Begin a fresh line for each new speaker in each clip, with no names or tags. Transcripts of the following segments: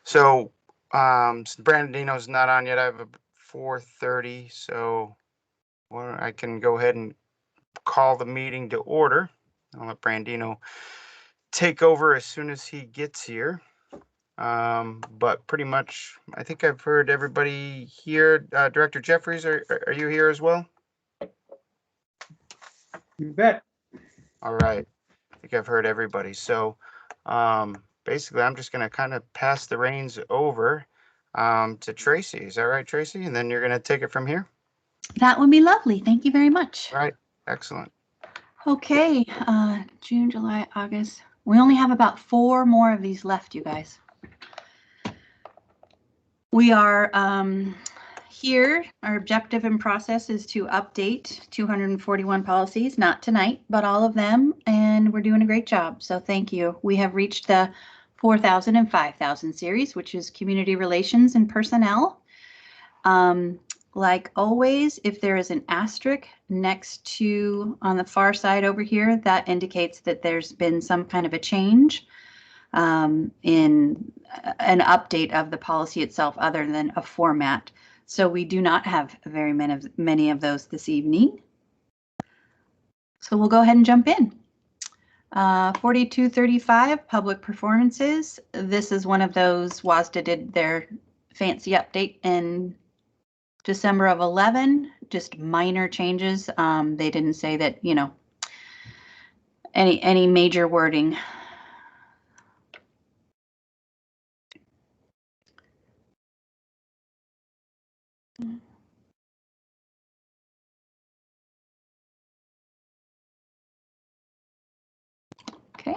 So, since Brandino's not on yet, I have a 4:30, so I can go ahead and call the meeting to order. I'll let Brandino take over as soon as he gets here. But pretty much, I think I've heard everybody here. Director Jeffries, are you here as well?
You bet.
All right. I think I've heard everybody. So basically, I'm just going to kind of pass the reins over to Tracy. Is that right, Tracy? And then you're going to take it from here?
That would be lovely. Thank you very much.
All right. Excellent.
Okay. June, July, August. We only have about 4 more of these left, you guys. We are here. Our objective and process is to update 241 policies, not tonight, but all of them, and we're doing a great job. So thank you. We have reached the 4,000 and 5,000 series, which is community relations and personnel. Like always, if there is an asterisk next to on the far side over here, that indicates that there's been some kind of a change in an update of the policy itself other than a format. So we do not have very many of those this evening. So we'll go ahead and jump in. 4235, public performances. This is one of those WASDA did their fancy update in December of 11, just minor changes. They didn't say that, you know, any major wording. Okay.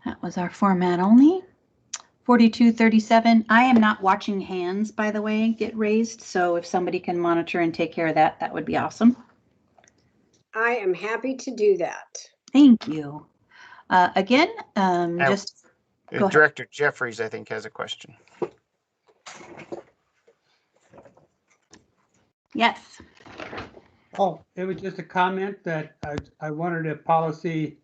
That was our format only. 4237. I am not watching hands, by the way, get raised. So if somebody can monitor and take care of that, that would be awesome.
I am happy to do that.
Thank you. Again, just
Director Jeffries, I think, has a question.
Yes.
Oh, it was just a comment that I wanted a policy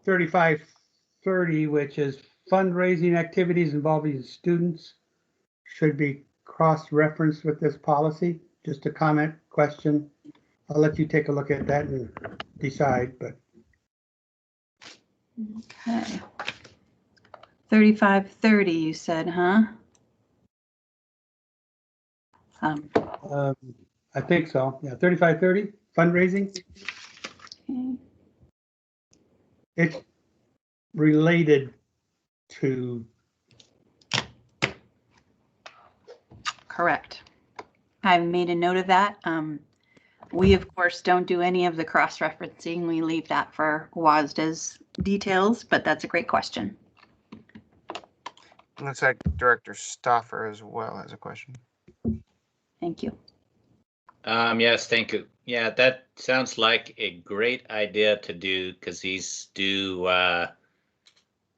3530, which is fundraising activities involving students, should be cross-referenced with this policy. Just a comment, question. I'll let you take a look at that and decide, but.
Okay. 3530, you said, huh?
I think so. Yeah, 3530, fundraising.
Okay.
It's related to.
Correct. I've made a note of that. We, of course, don't do any of the cross-referencing. We leave that for WASDA's details, but that's a great question.
Looks like Director Stoffer as well has a question.
Thank you.
Yes, thank you. Yeah, that sounds like a great idea to do because these do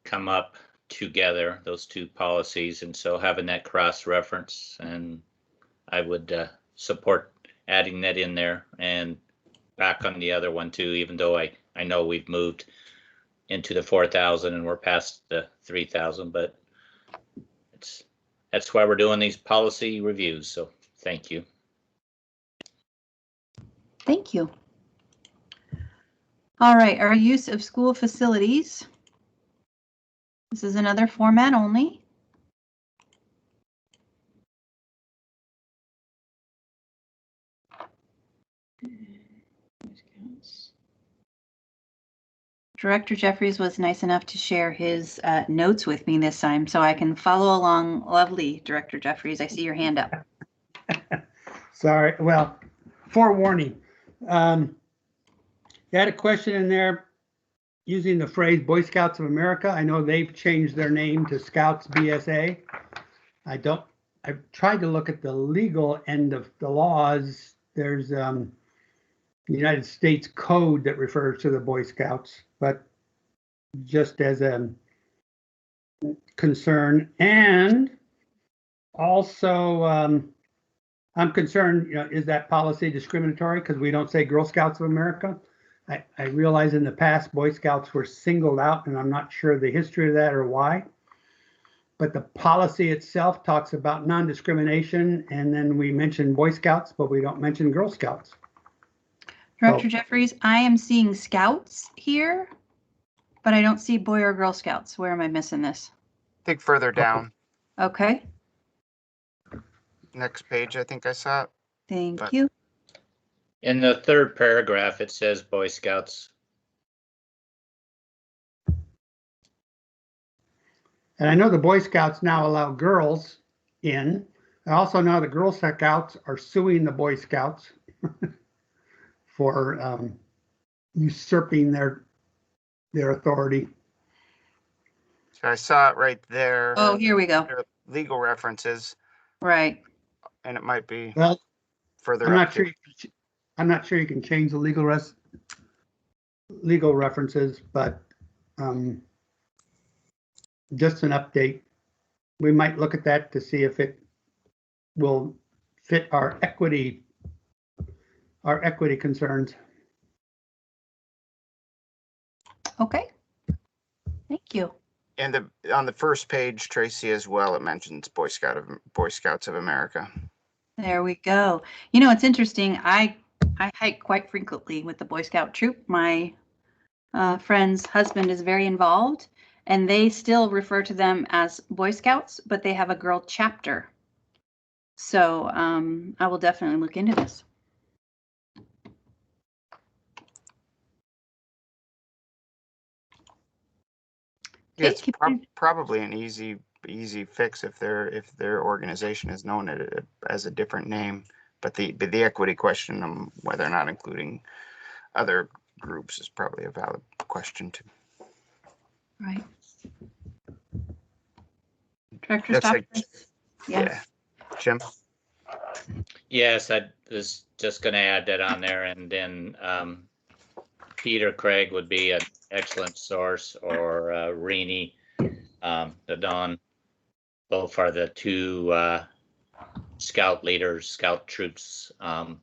come up together, those two policies, and so having that cross-reference, and I would support adding that in there and back on the other one too, even though I know we've moved into the 4,000 and we're past the 3,000, but that's why we're doing these policy reviews. So thank you.
Thank you. All right, our use of school facilities. This is another format only. Director Jeffries was nice enough to share his notes with me this time, so I can follow along. Lovely, Director Jeffries. I see your hand up.
Sorry. Well, forewarning. You had a question in there using the phrase Boy Scouts of America. I know they've changed their name to Scouts BSA. I've tried to look at the legal end of the laws. There's the United States Code that refers to the Boy Scouts, but just as a concern. And also, I'm concerned, is that policy discriminatory because we don't say Girl Scouts of America? I realize in the past Boy Scouts were singled out, and I'm not sure the history of that or why. but the policy itself talks about non-discrimination, and then we mention Boy Scouts, but we don't mention Girl Scouts.
Director
So-
Jeffries, I am seeing scouts here, but I don't see boy or girl scouts. Where am I missing this?
Think further down,
Okay,
next page, I think I saw it.
thank
But-
you.
In the third paragraph, it says Boy Scouts.
And I know the Boy Scouts now allow girls in. I also know the Girl Scouts are suing the Boy Scouts for usurping their authority.
So I saw it right there.
Oh, here we go.
There are legal references,
Right.
and it might be
Well,
further
I'm
up
not sure.
here.
I'm not sure you can change the legal references, but just an update. We might look at that to see if it will fit our equity concerns.
Okay. Thank you.
And on the first page, Tracy, as well, it mentions Boy Scouts of America.
There we go. You know, it's interesting. I hike quite frequently with the Boy Scout troop. My friend's husband is very involved, and they still refer to them as Boy Scouts, but they have a girl chapter. So I will definitely look into this.
Yeah,
Okay,
it's
keep going.
probably an easy fix if their organization is known as a different name. But the equity question, whether or not including other groups, is probably a valid question too.
Right. Director
That's like-
Stockbridge? Yeah.
Jim.
Yes, I was just going to add that on there, and then Peter Craig would be an excellent source, or Renee, the Don. Both are the two scout leaders, scout troops within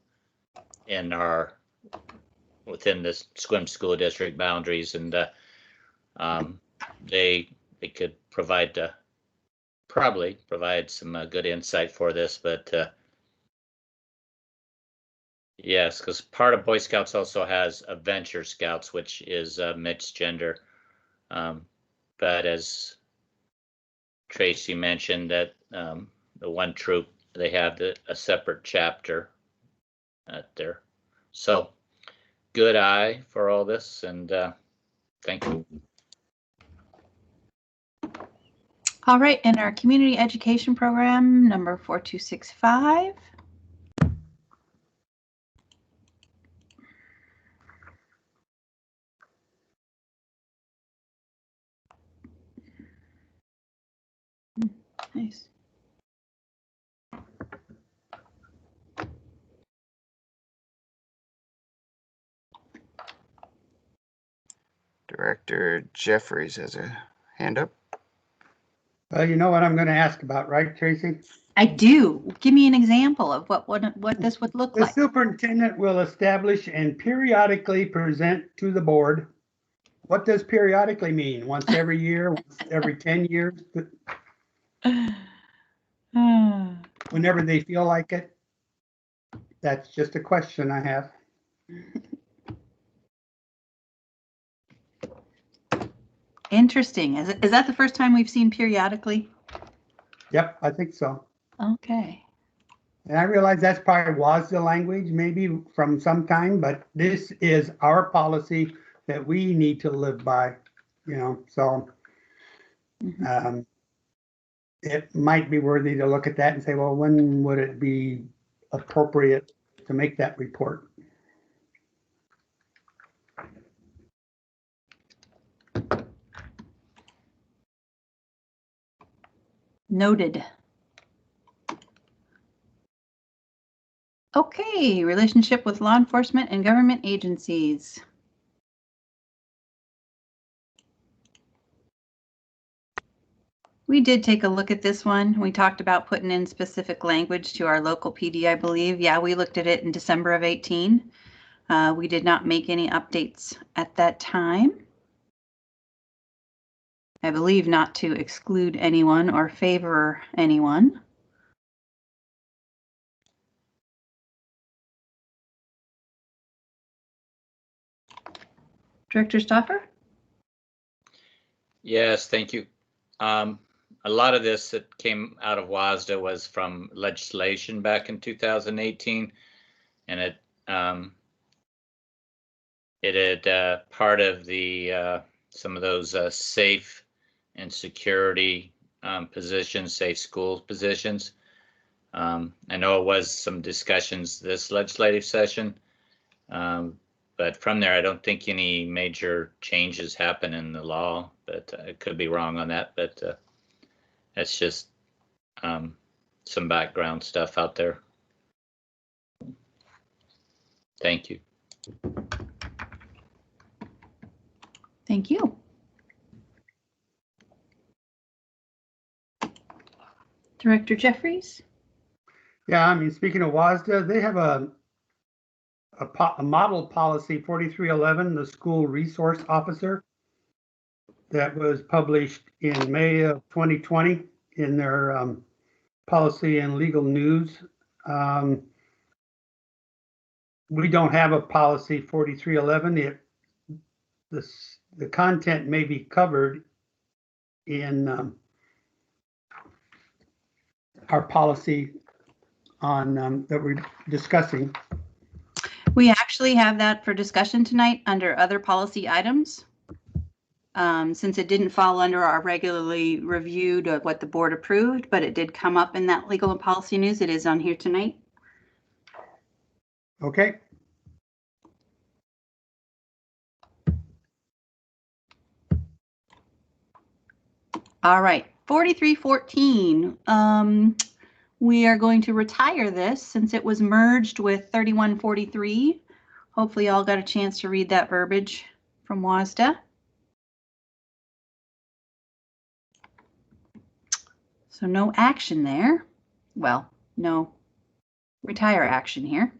the Sequim School District boundaries, and they could probably provide some good insight for this, but yes, because part of Boy Scouts also has Adventure Scouts, which is mixed gender, but as Tracy mentioned, that the one troop, they have a separate chapter there. So good eye for all this, and thank you.
All right, and our community education program number 4265. Nice.
Director Jeffries has a hand up.
Well, you know what I'm going to ask about, right, Tracy?
I do. Give me an example of what this would look
The
like.
superintendent will establish and periodically present to the board. What does periodically mean? Once every year, once every 10 years, whenever they feel like it? That's just a question I have.
Interesting. Is that the first time we've seen periodically?
Yep, I think so.
Okay.
And I realize that's probably was the language maybe from some time, but this is our policy that we need to live by, so
Mhm.
It might be worthy to look at that and say, well, when would it be appropriate to make that report?
Noted. Okay, relationship with law enforcement and government agencies. We did take a look at this one. We talked about putting in specific language to our local PD, I believe. Yeah, we looked at it in December of 18. We did not make any updates at that time. I believe not to exclude anyone or favor anyone. Director Stoffer?
Yes, thank you. A lot of this that came out of WASDA was from legislation back in 2018, and it had part of the some of those safe and security positions, safe schools positions. I know it was some discussions this legislative session, but from there, I don't think any major changes happen in the law, but I could be wrong on that, but that's just some background stuff out there. Thank you.
Thank you. Director Jeffries?
Yeah, I mean, speaking of WASDA, they have a model policy 4311, the school resource officer, that was published in May of 2020 in their policy and legal news. We don't have a policy 4311. The content may be covered in our policy on that we're discussing.
We actually have that for discussion tonight under other policy items. Since it didn't fall under our regularly reviewed of what the board approved, but it did come up in that legal and policy news. It is on here tonight.
Okay.
All right, 4314. We are going to retire this since it was merged with 3143. Hopefully y'all got a chance to read that verbiage from WASDA. So no action there. Well, no retire action here.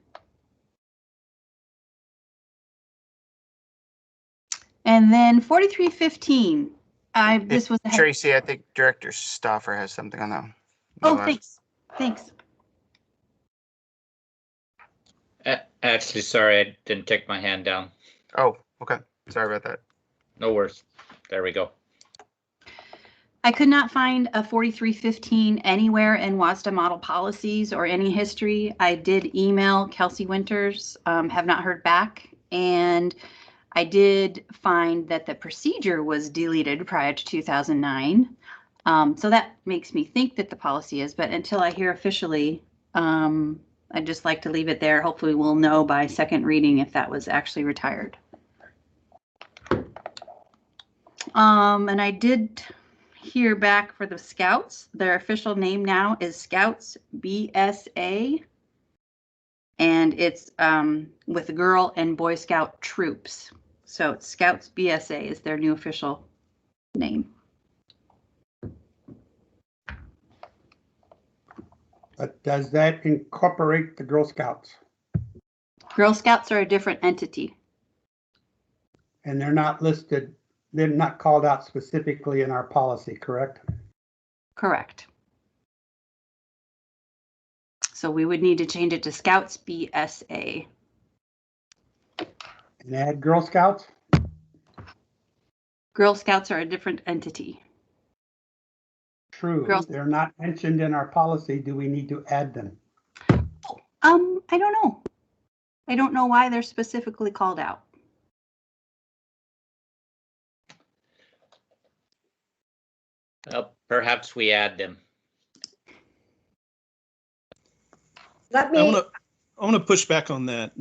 And then 4315. This was
Tracy, I think Director Stoffer has something on that one.
Oh, thanks. Thanks.
Actually, sorry, I didn't take my hand down.
Oh, okay. Sorry about that.
No worries. There we go.
I could not find a 4315 anywhere in WASDA model policies or any history. I did email Kelsey Winters, have not heard back. And I did find that the procedure was deleted prior to 2009. So that makes me think that the policy is, but until I hear officially, I'd just like to leave it there. Hopefully we'll know by second reading if that was actually retired. And I did hear back for the Scouts. Their official name now is Scouts BSA. And it's with Girl and Boy Scout troops. So it's Scouts BSA is their new official name.
But does that incorporate the Girl Scouts?
Girl Scouts are a different entity.
And they're not listed, they're not called out specifically in our policy, correct?
Correct. So we would need to change it to Scouts BSA.
And add Girl Scouts?
Girl Scouts are a different entity.
True. They're not mentioned in our policy. Do we need to add them?
I don't know. I don't know why they're specifically called out.
Well, perhaps we add them.
Let me.
I want to push back on that.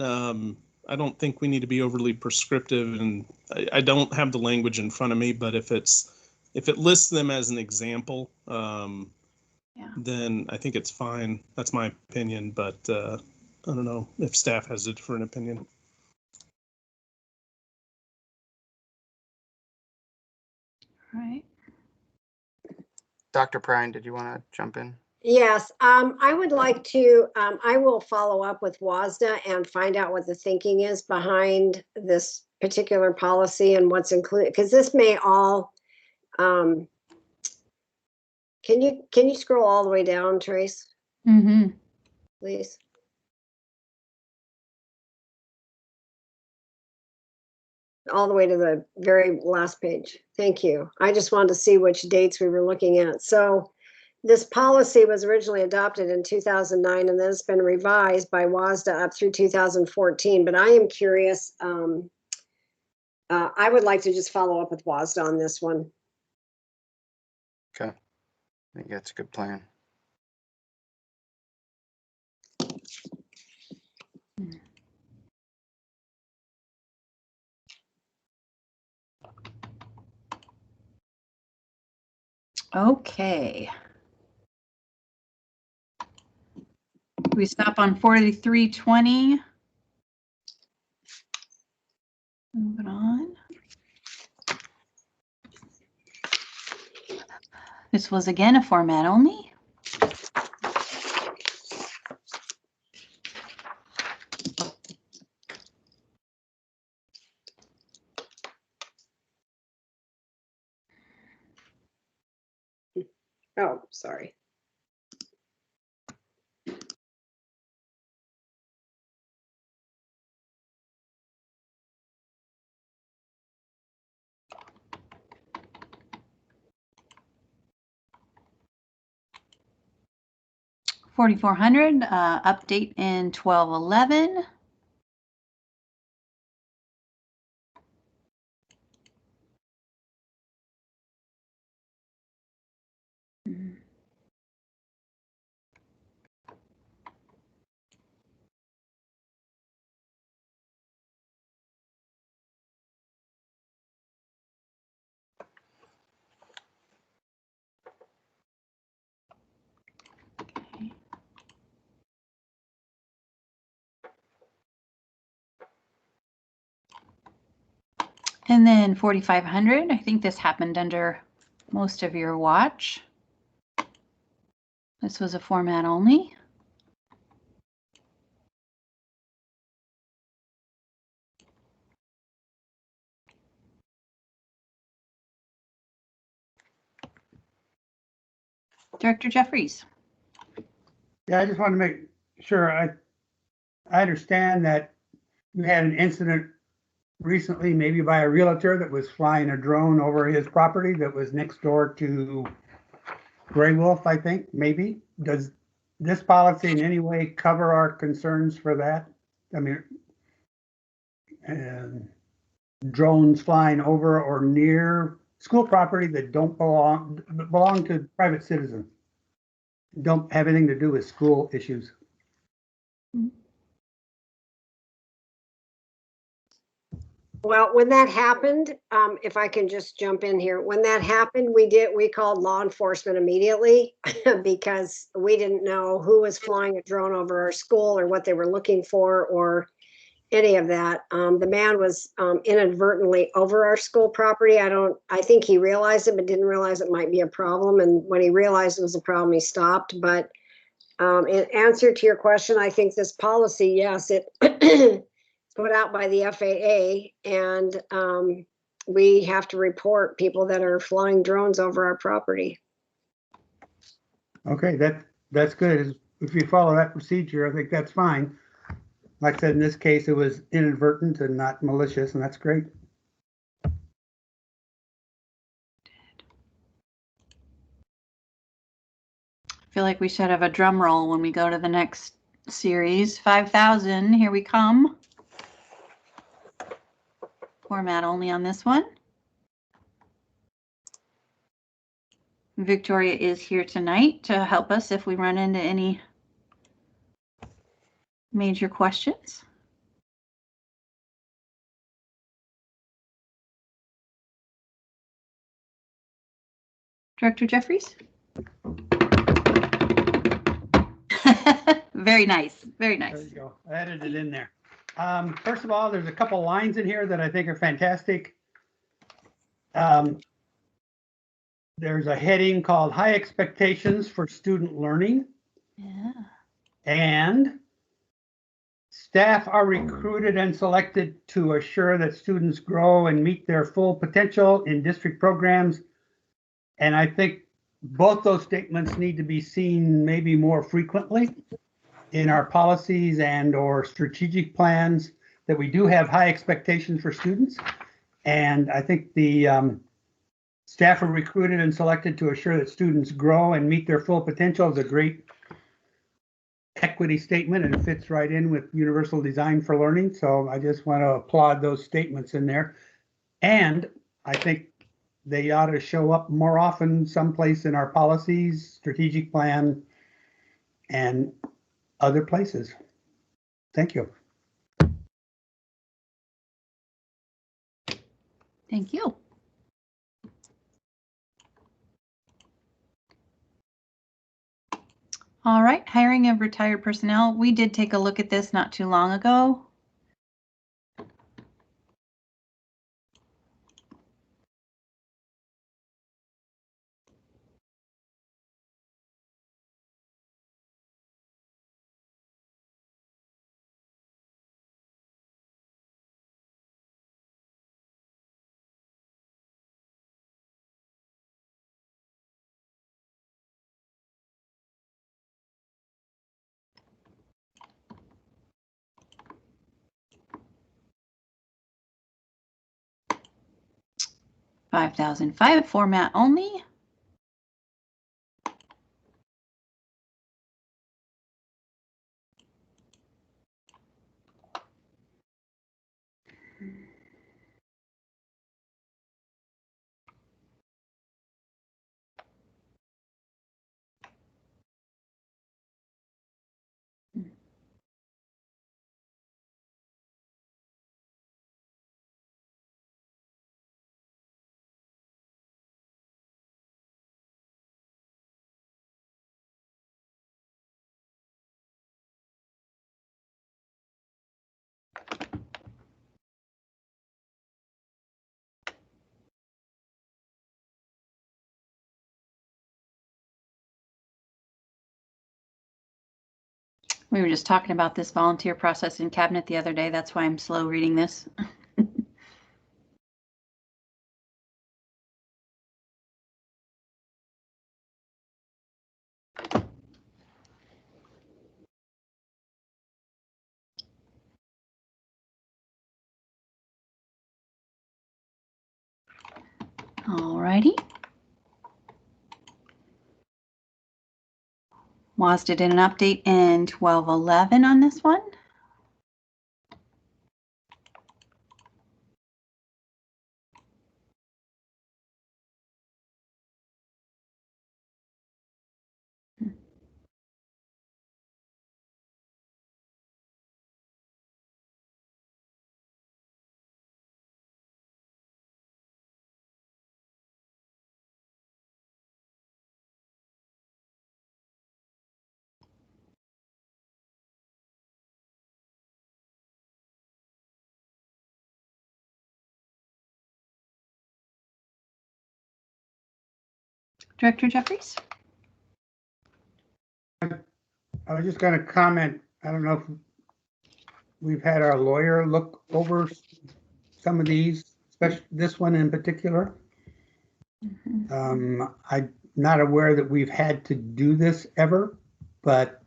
I don't think we need to be overly prescriptive, and I don't have the language in front of me. But if it lists them as an example, then I think it's fine. That's my opinion. But I don't know if staff has a different opinion.
All right.
Dr. Prine, did you want to jump in?
Yes, I would like to, I will follow up with WASDA and find out what the thinking is behind this particular policy and what's included, because this may all Can you scroll all the way down, Trace,
Mm-hmm.
please? All the way to the very last page. Thank you. I just wanted to see which dates we were looking at. So this policy was originally adopted in 2009 and then it's been revised by WASDA up through 2014. But I am curious. I would like to just follow up with WASDA on this one.
Okay. I think that's a good plan.
Okay. We stop on 4320. Moving on. This was again a format only.
Oh, sorry.
$4,400, update in 1211. And then 4,500, I think this happened under most of your watch. This was a format only. Director Jeffries.
Yeah, I just want to make sure I understand that you had an incident recently, maybe by a realtor that was flying a drone over his property that was next door to Gray Wolf, I think, maybe. Does this policy in any way cover our concerns for that? I mean, drones flying over or near school property that don't belong to private citizens, don't have anything to do with school issues.
Well, when that happened, if I can just jump in here, when that happened, we called law enforcement immediately because we didn't know who was flying a drone over our school or what they were looking for or any of that. The man was inadvertently over our school property. I think he realized it, but didn't realize it might be a problem. And when he realized it was a problem, he stopped. But in answer to your question, I think this policy, yes, it put out by the FAA, and we have to report people that are flying drones over our property.
Okay, that's good. If you follow that procedure, I think that's fine. Like I said, in this case, it was inadvertent and not malicious, and that's great.
I feel like we should have a drum roll when we go to the next series. 5,000, here we come. Format only on this one. Victoria is here tonight to help us if we run into any major questions. Director Jeffries? Very nice, very nice.
There you go. I added it in there. First of all, there's a couple lines in here that I think are fantastic. There's a heading called High Expectations for Student Learning.
Yeah.
And staff are recruited and selected to assure that students grow and meet their full potential in district programs And I think both those statements need to be seen maybe more frequently in our policies and or strategic plans, that we do have high expectations for students. And I think the staff are recruited and selected to assure that students grow and meet their full potential is a great equity statement, and it fits right in with universal design for learning. So I just want to applaud those statements in there. And I think they ought to show up more often someplace in our policies, strategic plan, and other places. Thank you.
Thank you. All right, hiring of retired personnel. We did take a look at this not too long ago. $5,005 format only. We were just talking about this volunteer process in cabinet the other day. That's why I'm slow reading this. All righty. WASDA did an update in 1211 on this one. Director Jeffries?
I was just going to comment, I don't know if we've had our lawyer look over some of these, especially this one in particular. I'm not aware that we've had to do this ever, but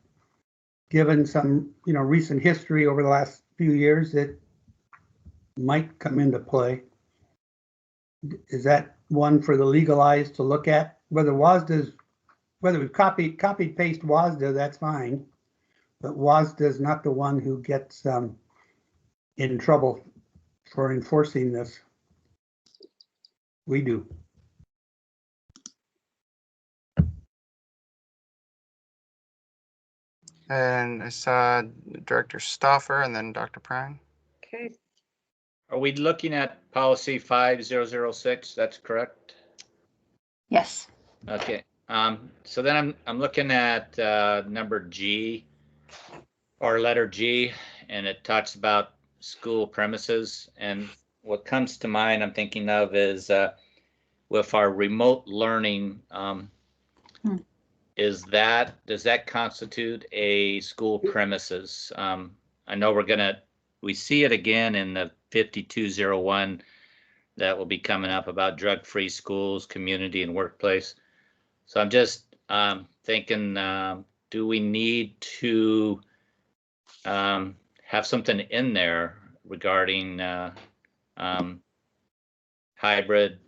given some, recent history over the last few years, it might come into play. Is that one for the legal eyes to look at? Whether we've copied paste WASDA, that's fine. But WASDA is not the one who gets in trouble for enforcing this. We do.
And I saw Director Stauffer and then Dr. Prang.
Okay.
Are we looking at policy 5006? That's correct?
Yes.
Okay. So then I'm looking at number G, or letter G, and it talks about school premises. And what comes to mind, I'm thinking of, is with our remote learning, does that constitute a school premises? I know we see it again in the 5201 that will be coming up about drug-free schools, community, and workplace. So I'm just thinking, do we need to have something in there regarding hybrid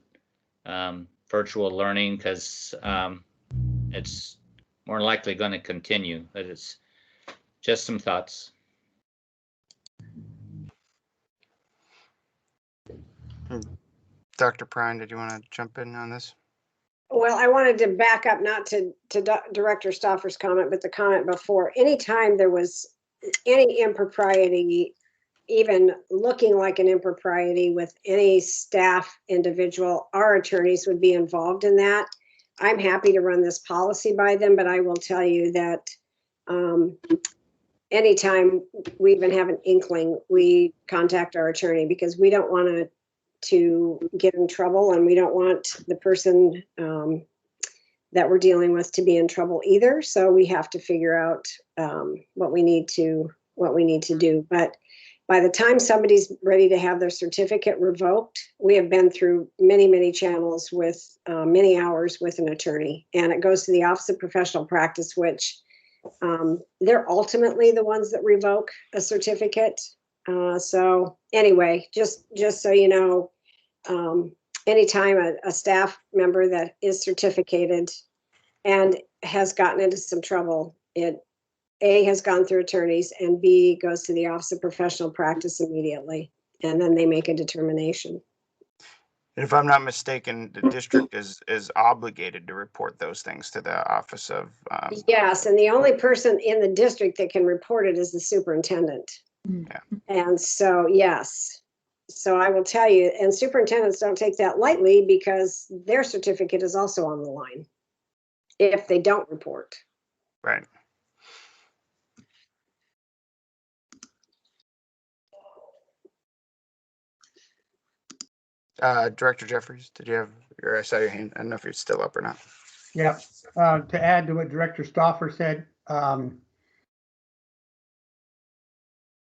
virtual learning? Because it's more likely going to continue. But it's just some thoughts.
Dr. Prine, did you want to jump in on this?
Well, I wanted to back up, not to Director Stauffer's comment, but the comment before. Anytime there was any impropriety, even looking like an impropriety with any staff individual, our attorneys would be involved in that. I'm happy to run this policy by them, but I will tell you that anytime we even have an inkling, we contact our attorney, because we don't want to get in trouble, and we don't want the person that we're dealing with to be in trouble either. So we have to figure out what we need to do. But by the time somebody's ready to have their certificate revoked, we have been through many channels with many hours with an attorney, and it goes to the Office of Professional Practice, which they're ultimately the ones that revoke a certificate. So anyway, just so you know, anytime a staff member that is certificated and has gotten into some trouble, it A, has gone through attorneys, and B, goes to the Office of Professional Practice immediately, and then they make a determination.
If I'm not mistaken, the district is obligated to report those things to the Office of.
Yes, and the only person in the district that can report it is the superintendent.
Yeah.
And so, yes. So I will tell you, and superintendents don't take that lightly, because their certificate is also on the line if they don't report.
Right. Director Jeffries, did you have I saw your hand. I don't know if you're still up or not.
Yeah, to add to what Director Stauffer said,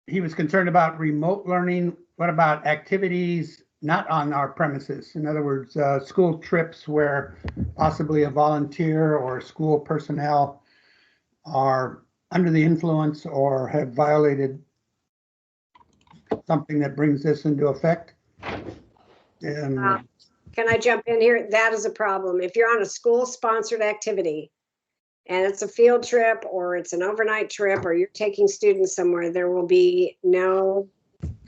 he was concerned about remote learning. What about activities not on our premises? In other words, school trips where possibly a volunteer or school personnel are under the influence or have violated something that brings this into effect.
Can I jump in here? That is a problem. If you're on a school-sponsored activity and it's a field trip or it's an overnight trip or you're taking students somewhere, there will be no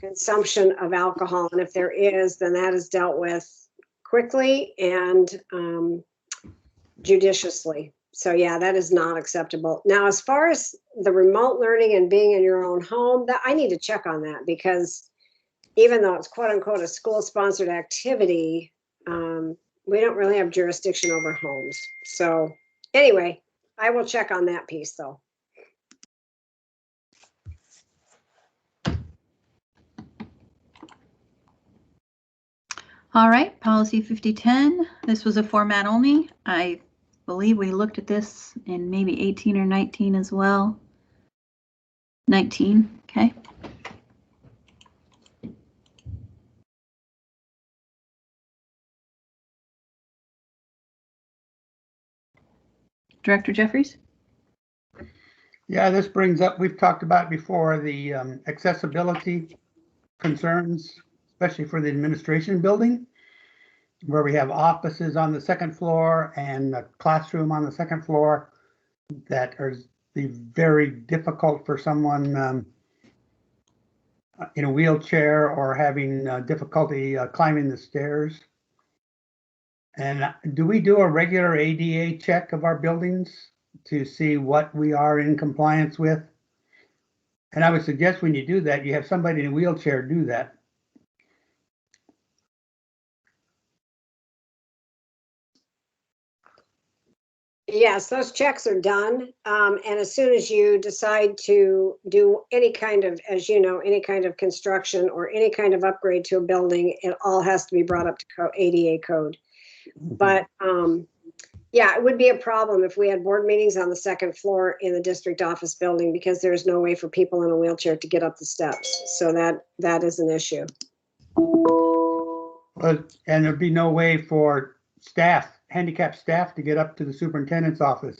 consumption of alcohol. And if there is, then that is dealt with quickly and judiciously. So yeah, that is not acceptable. Now, as far as the remote learning and being in your own home, that I need to check on that, because even though it's quote unquote a school-sponsored activity, we don't really have jurisdiction over homes. So anyway, I will check on that piece though.
All right, policy 5010. This was a format only. I believe we looked at this in maybe 18 or 19 as well. 19, okay. Director Jeffries?
Yeah, this brings up, we've talked about before, the accessibility concerns, especially for the administration building, where we have offices on the second floor and a classroom on the second floor that are very difficult for someone in a wheelchair or having difficulty climbing the stairs. And do we do a regular ADA check of our buildings to see what we are in compliance with? And I would suggest when you do that, you have somebody in a wheelchair do that.
Yes, those checks are done. And as soon as you decide to do any kind of, as you know, any kind of construction or any kind of upgrade to a building, it all has to be brought up to ADA code. But yeah, it would be a problem if we had board meetings on the second floor in the district office building, because there's no way for people in a wheelchair to get up the steps. So that is an issue.
Well, And there'd be no way for staff, handicapped staff, to get up to the superintendent's office.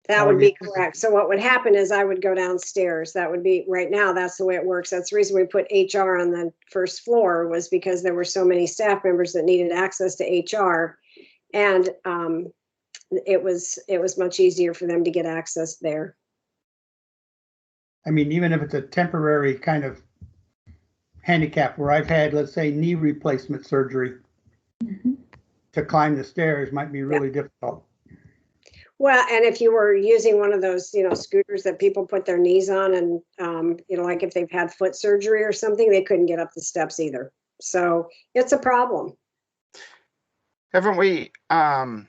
That would be correct. So what would happen is I would go downstairs. That would be, right now, that's the way it works. That's the reason we put HR on the first floor, was because there were so many staff members that needed access to HR. And it was much easier for them to get access there.
I mean, even if it's a temporary kind of handicap where I've had, let's say, knee replacement surgery, to climb the stairs might be really difficult.
Well, and if you were using one of those, scooters that people put their knees on, and, like if they've had foot surgery or something, they couldn't get up the steps either. So it's a problem.
Haven't we, and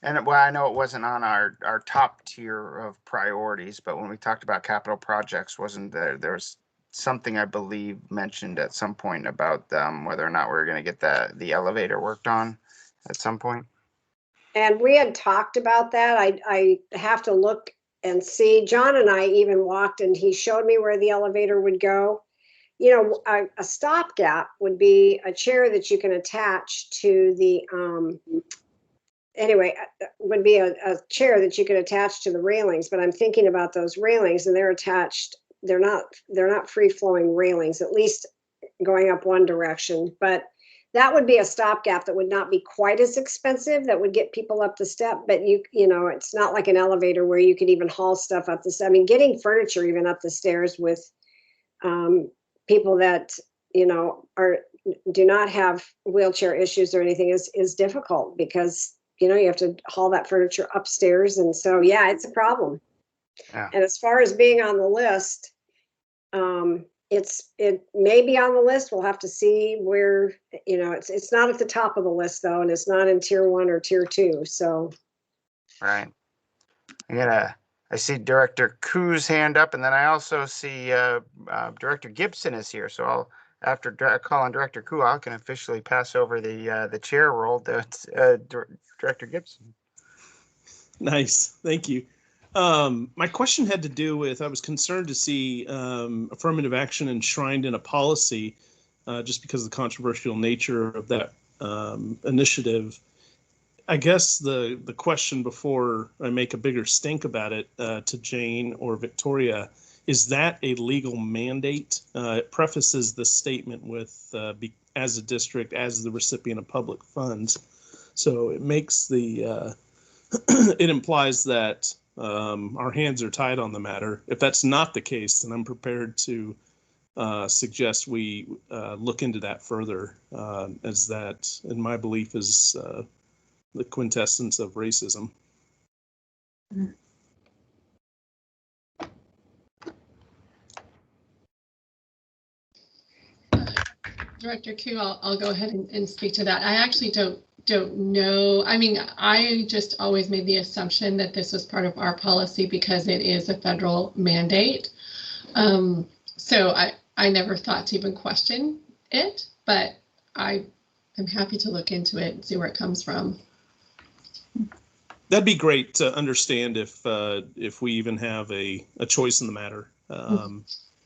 well, I know it wasn't on our top tier of priorities, but when we talked about capital projects, wasn't there was something I believe mentioned at some point about whether or not we were going to get the elevator worked on at some point?
And we had talked about that. I have to look and see. John and I even walked, and he showed me where the elevator would go. A stopgap would be a chair that you can attach to the, would be a chair that you can attach to the railings. But I'm thinking about those railings, and they're attached. They're not free flowing railings, at least going up one direction. But that would be a stopgap that would not be quite as expensive, that would get people up the step. But it's not like an elevator where you could even haul stuff up the step. I mean, getting furniture even up the stairs with people that, do not have wheelchair issues or anything is difficult, because, you have to haul that furniture upstairs. And so, yeah, it's a problem.
Yeah.
And as far as being on the list, it may be on the list. We'll have to see where, it's not at the top of the list though, and it's not in tier 1 or tier 2. So.
Right. I see Director Koo's hand up, and then I also see Director Gibson is here. So after call on Director Koo, I can officially pass over the chair role to Director Gibson.
Nice, thank you. My question had to do with, I was concerned to see affirmative action enshrined in a policy, just because of the controversial nature of that initiative. I guess the question before I make a bigger stink about it to Jane or Victoria, is that a legal mandate? It prefaces the statement with as a district, as the recipient of public funds. So it makes the, it implies that our hands are tied on the matter. If that's not the case, then I'm prepared to suggest we look into that further, as that, in my belief, is the quintessence of racism.
Director Koo, I'll go ahead and speak to that. I actually don't know. I mean, I just always made the assumption that this was part of our policy because it is a federal mandate. So I never thought to even question it, but I am happy to look into it and see where it comes from.
That'd be great to understand if we even have a choice in the matter.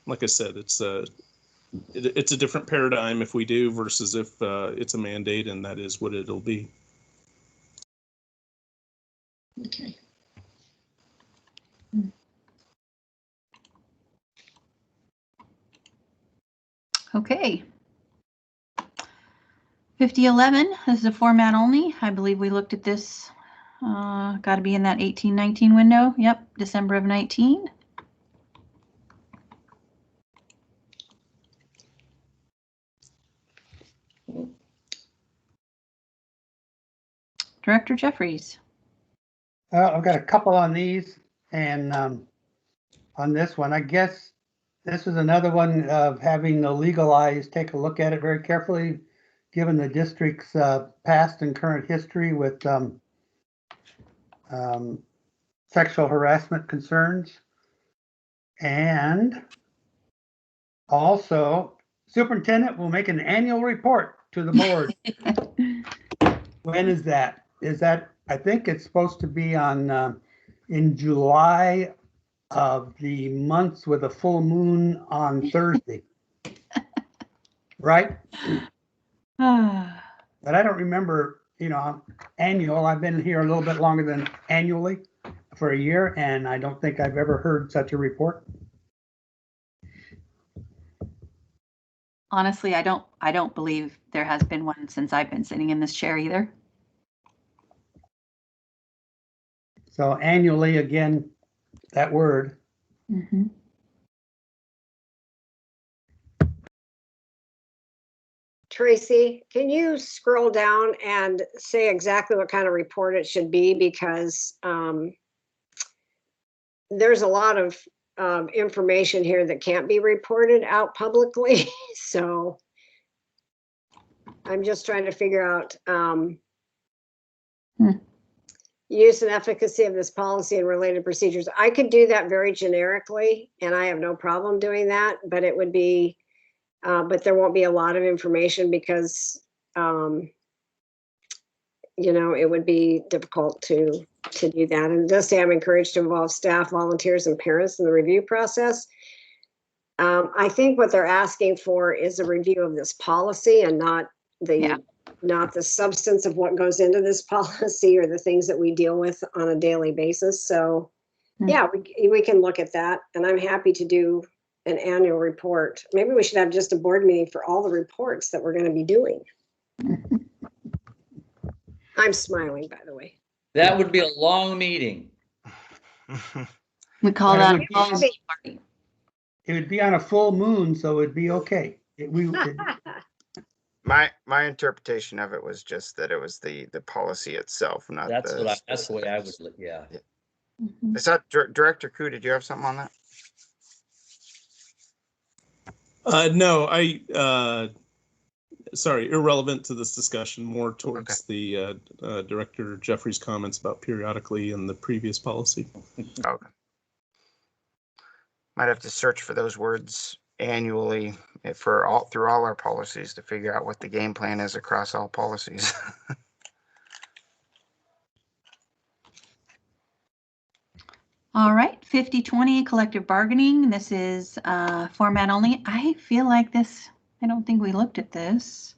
Like I said, it's a different paradigm if we do versus if it's a mandate, and that is what it'll be.
Okay.
Okay. 5011, this is a format only. I believe we looked at this, got to be in that 18-19 window. Yep, December of 19. Director Jeffries.
I've got a couple on these, and on this one, I guess this is another one of having the legal eyes take a look at it very carefully, given the district's past and current history with sexual harassment concerns. And also, superintendent will make an annual report to the board. When is that? Is that, I think it's supposed to be on in July of the months with a full moon on Thursday. Right? But I don't remember, annual. I've been here a little bit longer than annually for a year, and I don't think I've ever heard such a report.
Honestly, I don't believe there has been one since I've been sitting in this chair either.
So annually, again, that word.
Mm-hmm.
Tracy, can you scroll down and say exactly what kind of report it should be? Because there's a lot of information here that can't be reported out publicly. So I'm just trying to figure out use and efficacy of this policy and related procedures. I could do that very generically, and I have no problem doing that, but it would be, but there won't be a lot of information because, it would be difficult to do that. And it does say I'm encouraged to involve staff, volunteers, and parents in the review process. I think what they're asking for is a review of this policy and not the substance of what goes into this policy or the things that we deal with on a daily basis. So yeah, we can look at that, and I'm happy to do an annual report. Maybe we should have just a board meeting for all the reports that we're going to be doing. I'm smiling, by the way.
That would be a long meeting.
We call that a policy
party. It would be on a full moon, so it'd be okay.
My interpretation of it was just that it was the policy itself, not
that's the way I would look. Yeah.
Is that Director Koo? Did you have something on that?
No, sorry, irrelevant to this discussion, more towards the Director Jeffrey's comments about periodically and the previous policy.
Okay. Might have to search for those words annually through all our policies to figure out what the game plan is across all policies.
All right, 50-20 collective bargaining. This is format only. I feel like this, I don't think we looked at this.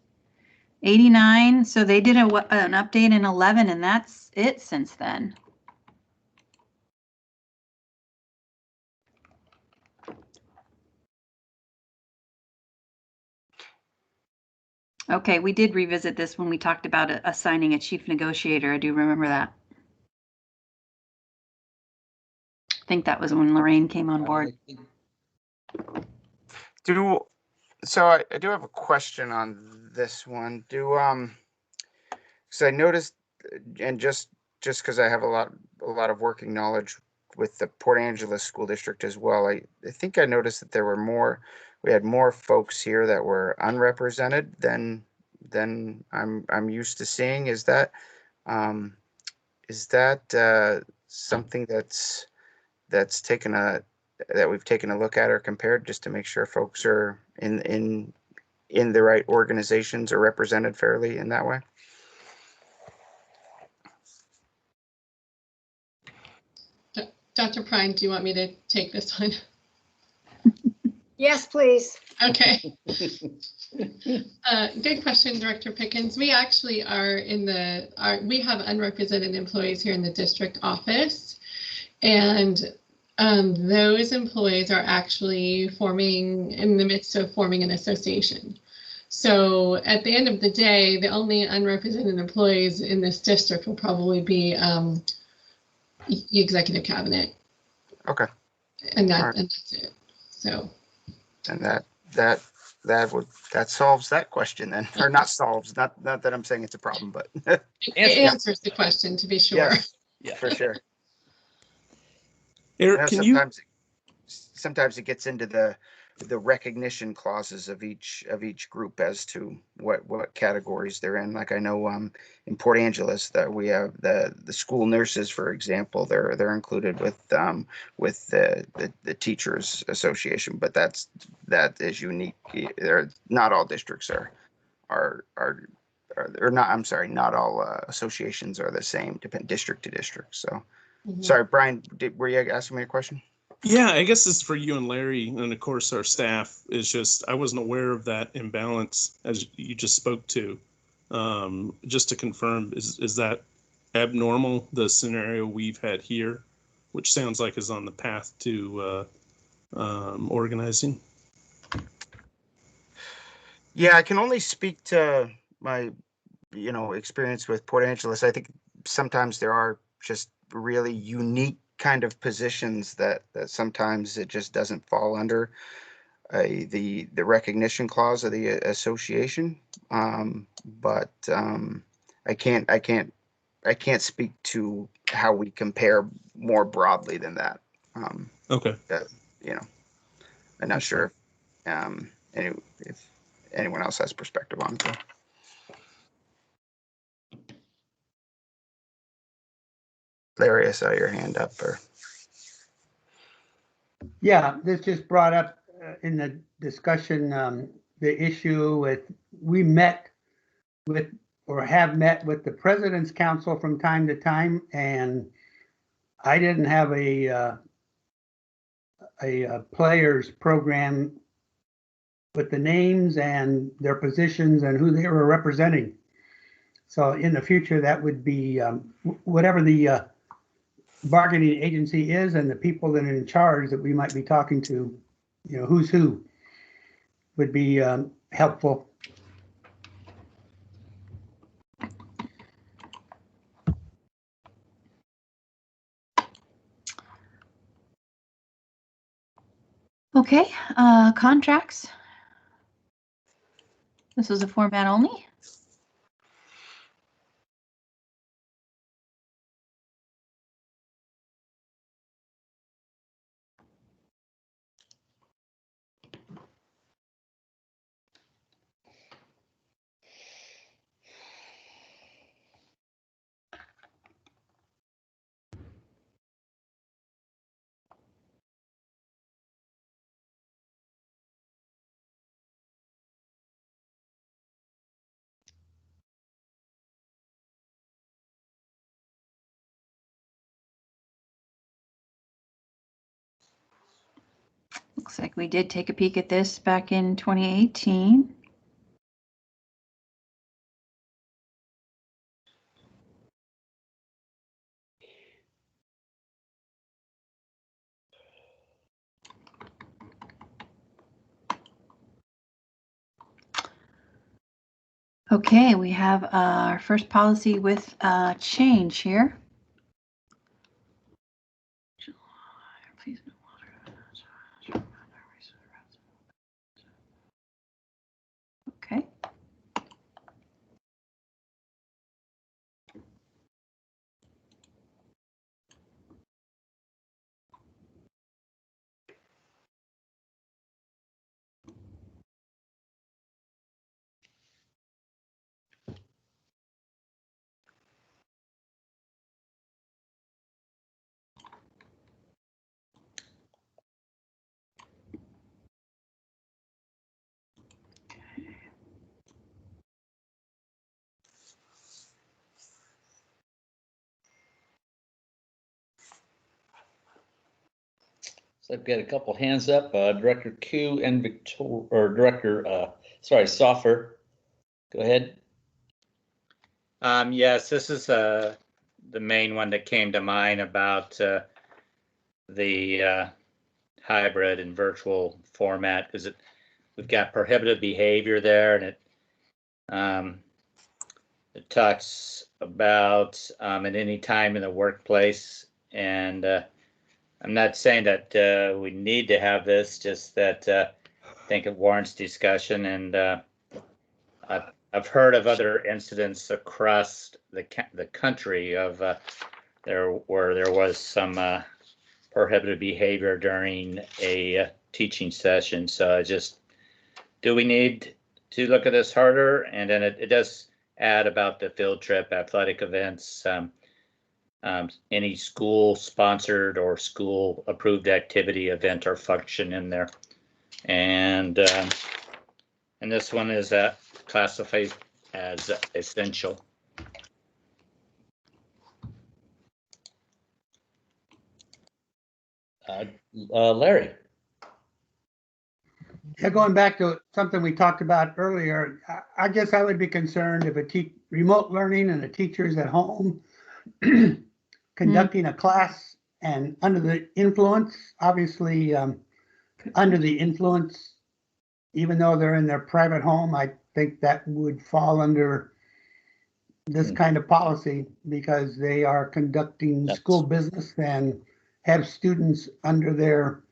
89, so they did an update in 11, and that's it since then. Okay, we did revisit this when we talked about assigning a chief negotiator. I do remember that. I think that was when Lorraine came on board.
So I do have a question on this one. Because I noticed, and just because I have a lot of working knowledge with the Port Angeles School District as well, I think I noticed that we had more folks here that were unrepresented than I'm used to seeing. Is that something that we've taken a look at or compared, just to make sure folks are in the right organizations or represented fairly in that way?
Dr. Prine, do you want me to take this one?
Yes, please.
Okay. Good question, Director Pickens. We actually we have unrepresented employees here in the district office, and those employees are actually in the midst of forming an association. So at the end of the day, the only unrepresented employees in this district will probably be the executive cabinet.
Okay.
And that's it. So.
And that solves that question then, or not solves. Not that I'm saying it's a problem, but
it answers the question, to be sure.
Yes, yeah, for sure.
Eric,
sometimes it gets into the recognition clauses of each group as to what categories they're in. Like I know in Port Angeles that we have the school nurses, for example, they're included with the teachers association, but that is unique. Not all districts are not. I'm sorry, not all associations are the same, district to district. So, sorry, Brian, were you asking me a question?
Yeah, I guess this is for you and Larry, and of course our staff. Is just I wasn't aware of that imbalance as you just spoke to. Just to confirm, is that abnormal, the scenario we've had here, which sounds like is on the path to organizing?
Yeah, I can only speak to my, experience with Port Angeles. I think sometimes there are just really unique kind of positions that sometimes it just doesn't fall under the recognition clause of the association. But I can't speak to how we compare more broadly than that.
Okay.
I'm not sure if anyone else has perspective on it. Larry, I saw your hand up.
Yeah, this just brought up in the discussion the issue with, we met with or have met with the President's Council from time to time, and I didn't have a players program with the names and their positions and who they were representing. So in the future, that would be whatever the bargaining agency is and the people that are in charge that we might be talking to, who's who, would be helpful.
Okay, contracts. This is a format only. Looks like we did take a peek at this back in 2018. Okay, we have our first policy with change here. Okay.
So I've got a couple hands up, Director Q and Director, Soffer. Go ahead.
Yes, this is the main one that came to mind about the hybrid and virtual format. We've got prohibited behavior there, and it talks about at any time in the workplace. And I'm not saying that we need to have this, just that I think it warrants discussion. And I've heard of other incidents across the country of where there was some prohibited behavior during a teaching session. So do we need to look at this harder? And then it does add about the field trip, athletic events, any school sponsored or school approved activity, event, or function in there. And this one is classified as essential.
Larry.
Yeah, going back to something we talked about earlier, I guess I would be concerned if remote learning and a teacher's at home conducting a class and under the influence, obviously, under the influence, even though they're in their private home, I think that would fall under this kind of policy because they are conducting school business and have students under their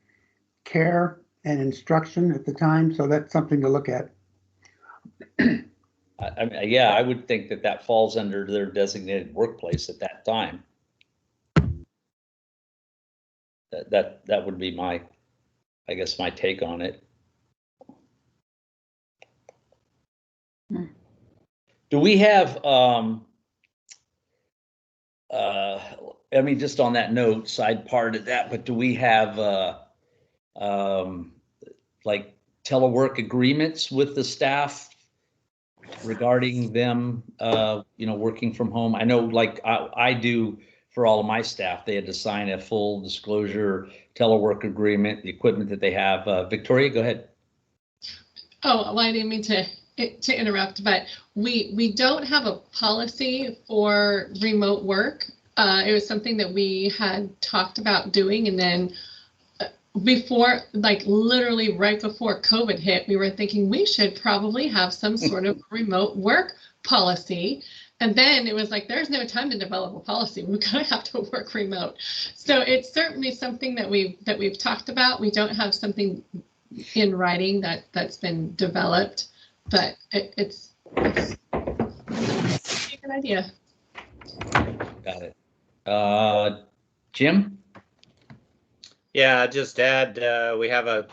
care and instruction at the time. So that's something to look at.
I mean, yeah, I would think that that falls under their designated workplace at that time. That would be my, I guess, my take on it. Do we have, I mean, just on that note, side part of that, but do we have, like telework agreements with the staff regarding them, you know, working from home? I know, like I do for all of my staff, they had to sign a full disclosure telework agreement, the equipment that they have. Victoria, go ahead.
Oh, well, I didn't mean to interrupt, but we don't have a policy for remote work. It was something that we had talked about doing, and then before, like literally right before COVID hit, we were thinking we should probably have some sort of remote work policy. And then it was like, there's no time to develop a policy. We're gonna have to work remote. So it's certainly something that we've talked about. We don't have something in writing that's been developed, but it's a good idea.
Got it. Jim?
Yeah, just add, we have a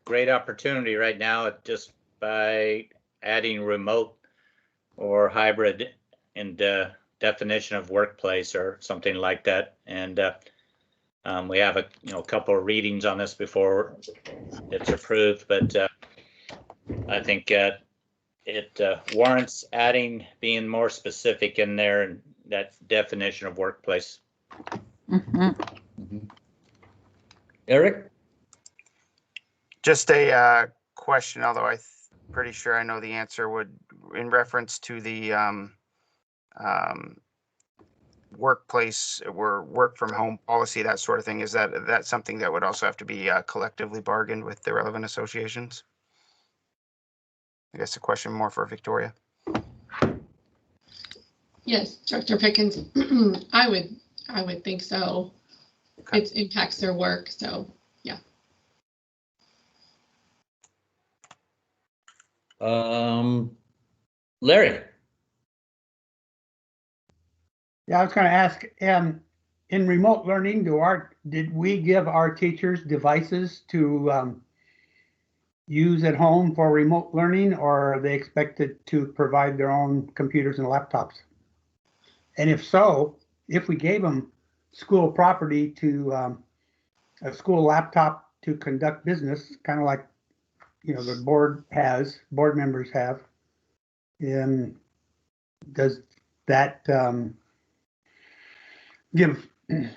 great opportunity right now just by adding remote or hybrid in the definition of workplace or something like that. And we have a couple of readings on this before it's approved, but I think it warrants being more specific in there and that definition of workplace.
Eric?
Just a question, although I'm pretty sure I know the answer, would in reference to the workplace or work from home policy, that sort of thing. Is that something that would also have to be collectively bargained with the relevant associations? I guess a question more for Victoria.
Yes, Director Pickens, I would think so. Okay. It impacts their work, so yeah.
Larry.
Yeah, I was going to ask, in remote learning, did we give our teachers devices to use at home for remote learning, or are they expected to provide their own computers and laptops? And if so, if we gave them school property to a school laptop to conduct business, kind of like, the board members have, does that give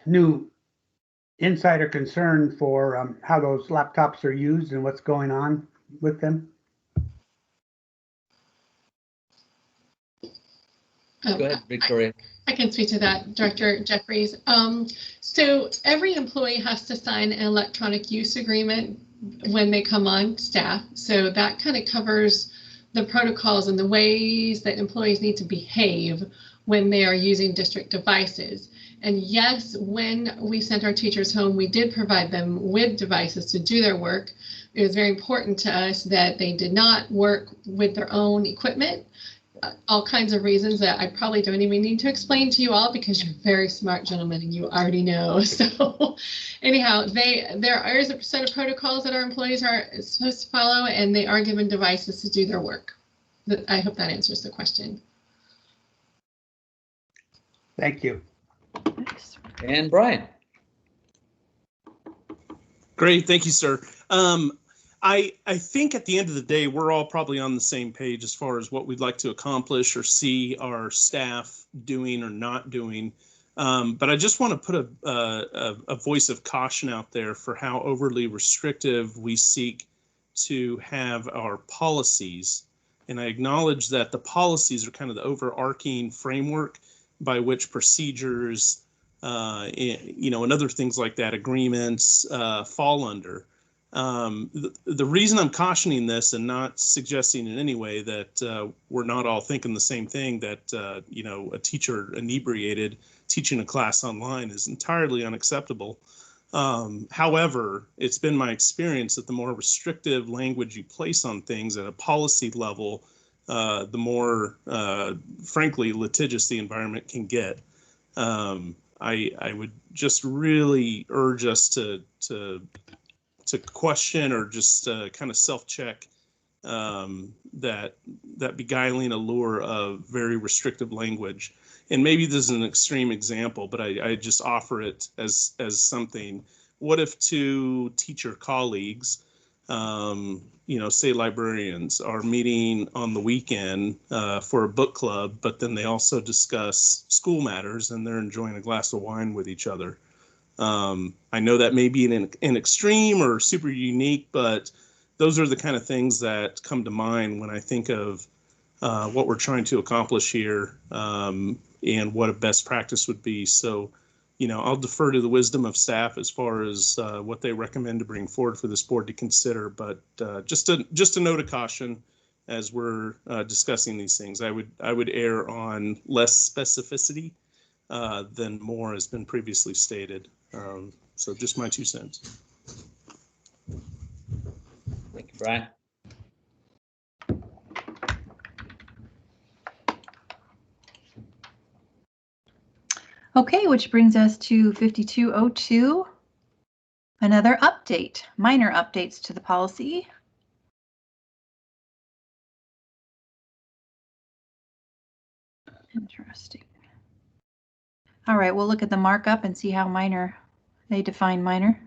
new insider concern for how those laptops are used and what's going on with them?
Go ahead, Victoria.
I can speak to that, Director Jeffries. So every employee has to sign an electronic use agreement when they come on staff. So that kind of covers the protocols and the ways that employees need to behave when they are using district devices. And yes, when we sent our teachers home, we did provide them with devices to do their work. It was very important to us that they did not work with their own equipment. All kinds of reasons that I probably don't even need to explain to you all because you're very smart gentlemen and you already know. So anyhow, there is a set of protocols that our employees are supposed to follow, and they are given devices to do their work. I hope that answers the question.
Thank you.
And Brian.
Great, thank you, sir. I think at the end of the day, we're all probably on the same page as far as what we'd like to accomplish or see our staff doing or not doing. But I just want to put a voice of caution out there for how overly restrictive we seek to have our policies. And I acknowledge that the policies are kind of the overarching framework by which procedures, and other things like that, agreements, fall under. The reason I'm cautioning this and not suggesting in any way that we're not all thinking the same thing, that a teacher inebriated teaching a class online is entirely unacceptable. However, it's been my experience that the more restrictive language you place on things at a policy level, the more, frankly, litigious the environment can get. I would just really urge us to question or just kind of self-check that beguiling allure of very restrictive language. And maybe this is an extreme example, but I just offer it as something. What if two teacher colleagues, say librarians, are meeting on the weekend for a book club, but then they also discuss school matters and they're enjoying a glass of wine with each other? I know that may be an extreme or super unique, but those are the kind of things that come to mind when I think of what we're trying to accomplish here, and what a best practice would be. So, I'll defer to the wisdom of staff as far as what they recommend to bring forward for this board to consider. But just a note of caution as we're discussing these things. I would err on less specificity than more has been previously stated. So just my 2 cents.
Thank you, Brian.
Okay, which brings us to 5202, another update, minor updates to the policy. Interesting. All right, we'll look at the markup and see how minor they define minor.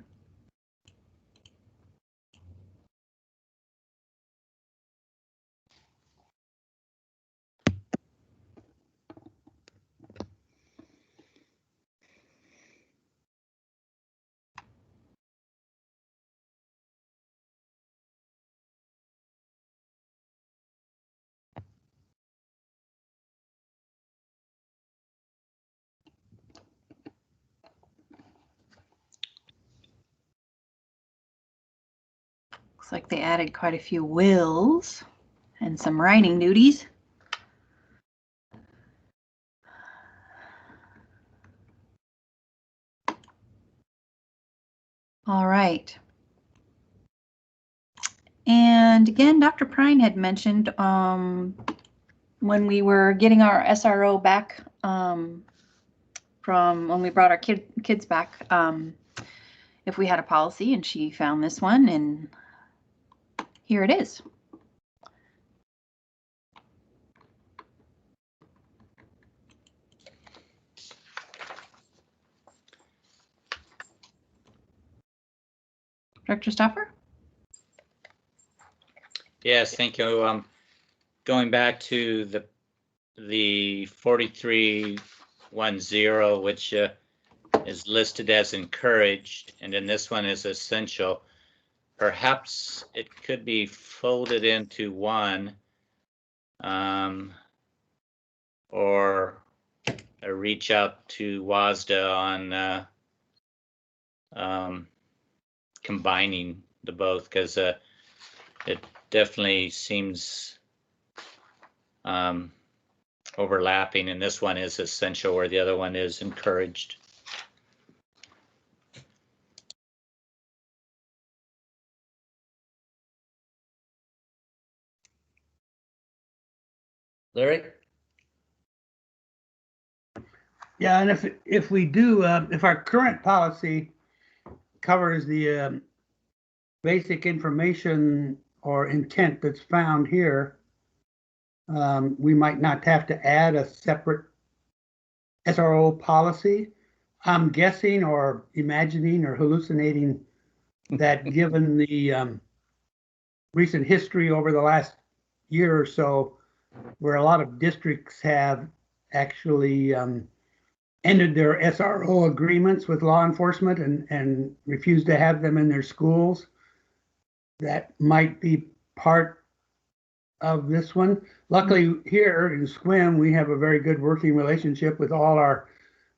Looks like they added quite a few wills and some writing duties. All right. And again, Dr. Prine had mentioned when we were getting our SRO back from when we brought our kids back, if we had a policy, and she found this one, and here it is. Director Stoffer?
Yes, thank you. Going back to the 4310, which is listed as encouraged, and then this one is essential. Perhaps it could be folded into one, or reach out to WASDA on combining the both, because it definitely seems overlapping, and this one is essential where the other one is encouraged.
Larry?
Yeah, and if we do, if our current policy covers the basic information or intent that's found here, we might not have to add a separate SRO policy. I'm guessing or imagining or hallucinating that given the recent history over the last year or so, where a lot of districts have actually ended their SRO agreements with law enforcement and refused to have them in their schools, that might be part of this one. Luckily, here in Sequim, we have a very good working relationship with all our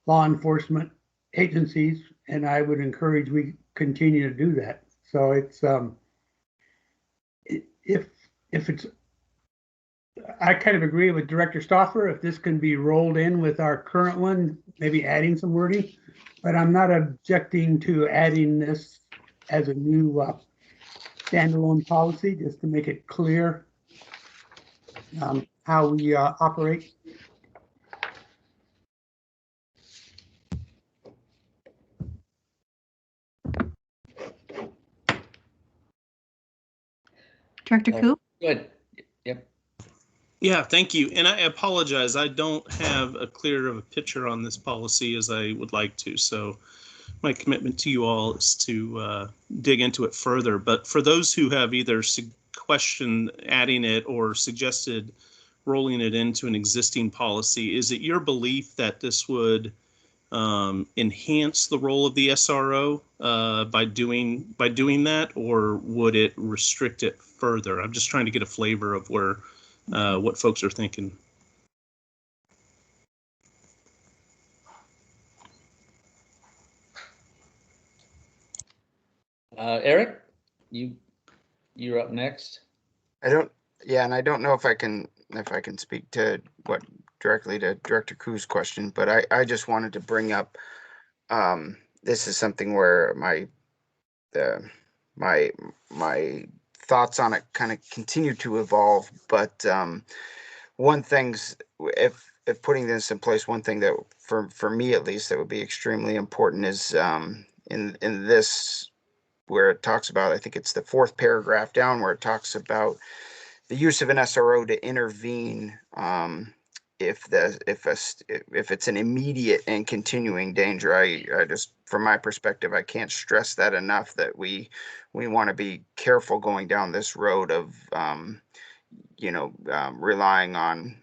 law enforcement agencies, and I would encourage we continue to do that. So it's if it's, I kind of agree with Director Stauffer, if this can be rolled in with our current one, maybe adding some wording, but I'm not objecting to adding this as a new standalone policy, just to make it clear how we operate.
Director Coop?
Good. Yep.
Yeah, thank you. And I apologize. I don't have a clear of a picture on this policy as I would like to. So my commitment to you all is to dig into it further. But for those who have either questioned adding it or suggested rolling it into an existing policy, is it your belief that this would enhance the role of the SRO by doing that, or would it restrict it further? I'm just trying to get a flavor of where what folks are thinking.
Eric, you're up next.
Yeah, and I don't know if I can speak to directly to Director Koo's question, but I just wanted to bring up, this is something where my thoughts on it kind of continue to evolve. But one thing's, if putting this in place, one thing that for me at least that would be extremely important is in this, where it talks about, I think it's the fourth paragraph down, where it talks about the use of an SRO to intervene if it's an immediate and continuing danger. I just, from my perspective, I can't stress that enough, that we want to be careful going down this road of relying on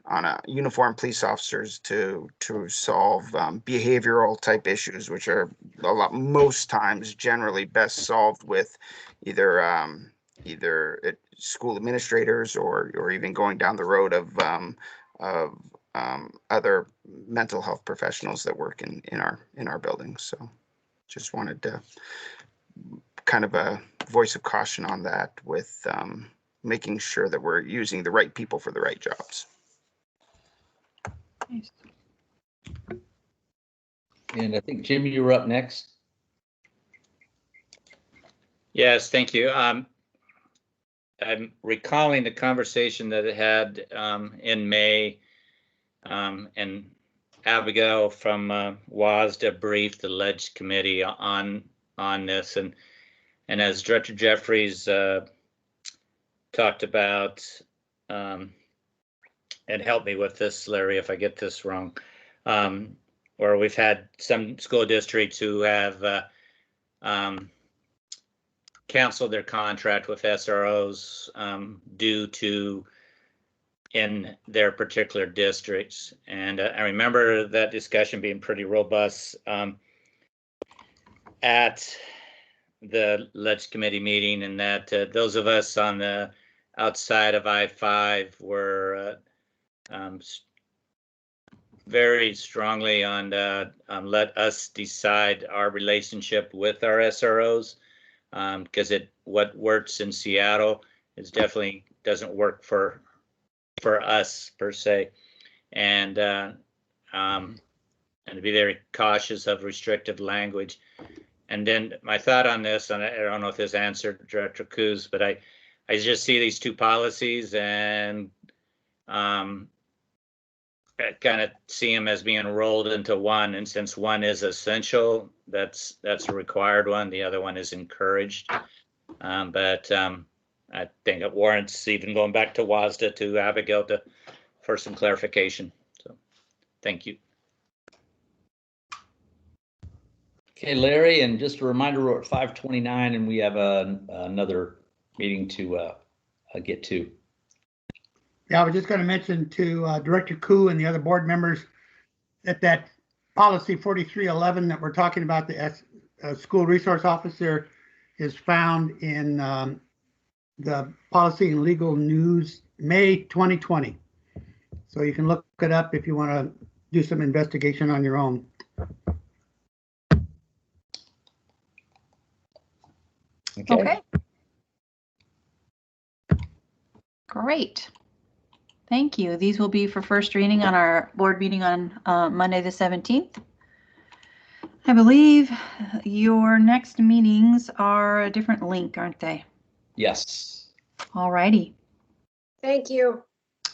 uniformed police officers to solve behavioral type issues, which are most times generally best solved with either school administrators or even going down the road of other mental health professionals that work in our buildings. So just wanted to kind of a voice of caution on that, with making sure that we're using the right people for the right jobs.
Nice.
And I think, Jim, you were up next.
Yes, thank you. I'm recalling the conversation that it had in May, and Abigail from WASDA briefed the Ledge Committee on this, and as Director Jeffries talked about, and help me with this, Larry, if I get this wrong, where we've had some school districts who have canceled their contract with SROs due to in their particular districts. And I remember that discussion being pretty robust at the Ledge Committee meeting, and that those of us on the outside of I-5 were very strongly on let us decide our relationship with our SROs, because what works in Seattle is definitely doesn't work for us per se, and to be very cautious of restrictive language. And then my thought on this, and I don't know if this answered Director Coos, but I just see these two policies and kind of see them as being rolled into one. And since one is essential, that's a required one. The other one is encouraged. But I think it warrants even going back to WASDA, to Abigail, for some clarification. So thank you.
Okay, Larry, and just a reminder, we're at 5:29 and we have another meeting to get to.
Yeah, I was just going to mention to Director Koo and the other board members that policy 4311 that we're talking about, the school resource officer, is found in the Policy and Legal News, May 2020. So you can look it up if you want to do some investigation on your own.
Okay. Great. Thank you. These will be for first reading on our board meeting on Monday, the 17th. I believe your next meetings are a different link, aren't they?
Yes.
All righty.
Thank you.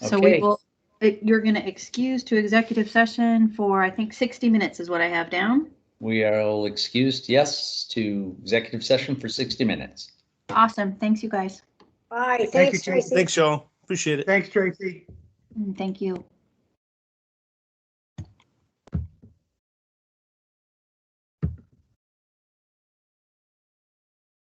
So we
Okay.
will, you're going to excuse to executive session for, I think, 60 minutes is what I have down.
We are all excused, yes, to executive session for 60 minutes.
Awesome. Thanks, you guys.
Bye.
Thank you,
Thanks,
Tracy.
Tracy.
Thanks, y'all. Appreciate it.
Thanks, Tracy.
Thank you.